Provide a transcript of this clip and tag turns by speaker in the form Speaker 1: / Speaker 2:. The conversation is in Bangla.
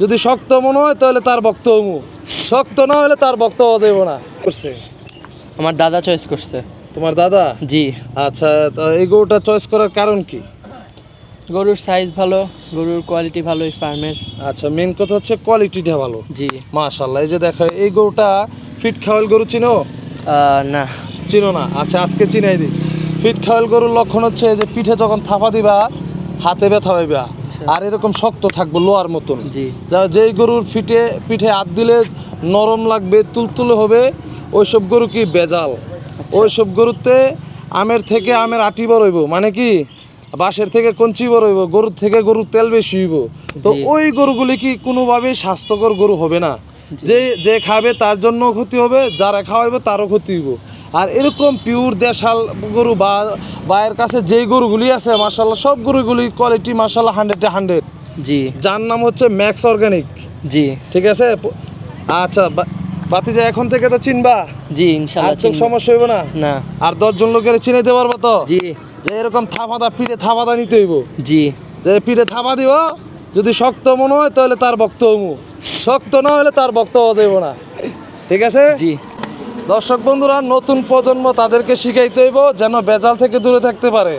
Speaker 1: যদি শক্ত মনে হয় তাহলে তার ভক্ত হমু, শক্ত না হলে তার ভক্ত হওয়া যাবে না। করছে
Speaker 2: আমার দাদা চয়েস করছে।
Speaker 1: তোমার দাদা?
Speaker 2: জি।
Speaker 1: আচ্ছা, তো এই গরুটা চয়েস করার কারণ কি?
Speaker 2: গরুর সাইজ ভালো, গরুর কোয়ালিটি ভালো এই ফার্মের।
Speaker 1: আচ্ছা, মেন কথা হচ্ছে কোয়ালিটিটা ভালো।
Speaker 2: জি।
Speaker 1: মাশাআল্লাহ। এই যে দেখো এই গরুটা ফিট খাওয়াল গরু চিনো?
Speaker 2: না।
Speaker 1: চিনো না? আচ্ছা, আজকে চিনাই দিই। ফিট খাওয়াল গরুর লক্ষণ হচ্ছে যে পিঠে যখন থাপা দিবা হাতে ব্যথা হইবা, আর এরকম শক্ত থাকবো লোহার মতন।
Speaker 2: জি।
Speaker 1: যা যেই গরুর পিঠে হাত দিলে নরম লাগবে, তুলতুলে হবে, ওইসব গরু কি বেজাল। ওইসব গরুতে আমের থেকে আমের আটি বড় হইব, মানে কি বাঁশের থেকে কঞ্চি বড় হইব, গরুর থেকে গরুর তেল বেশি হইব। তো ওই গরুগুলি কি কোনোভাবেই স্বাস্থ্যকর গরু হবে না। যে খাবে তার জন্য ক্ষতি হবে, যারা খাওয়াইবে তারও ক্ষতি হইব। আর এরকম পিওর দেশাল গরু বা এর কাছে যেই গরুগুলি আছে মাশাআল্লাহ সব গরুগুলি কোয়ালিটি মাশাআল্লাহ 100-এ 100।
Speaker 2: জি।
Speaker 1: যার নাম হচ্ছে ম্যাক্স অর্গানিক।
Speaker 2: জি।
Speaker 1: ঠিক আছে। আচ্ছা বাতিজা, এখন থেকে তো চিনবা?
Speaker 2: জি
Speaker 1: আর
Speaker 2: ইনশাআল্লাহ
Speaker 1: তো
Speaker 2: চিনবো।
Speaker 1: সমস্যা হইব না?
Speaker 2: না।
Speaker 1: আর 10 জন লোকের চিনাইতে পারবো তো?
Speaker 2: জি।
Speaker 1: যে এরকম পিঠে থাপাদা নিতে হইব।
Speaker 2: জি।
Speaker 1: যে পিঠে থাপা দিব, যদি শক্ত মনে হয় তাহলে তার ভক্ত হমু, শক্ত না হলে তার ভক্ত হওয়া যাবে না। ঠিক আছে?
Speaker 2: জি।
Speaker 1: দর্শক বন্ধুরা, নতুন প্রজন্ম তাদেরকে শিখাইতে হইব যেন বেজাল থেকে দূরে থাকতে পারে।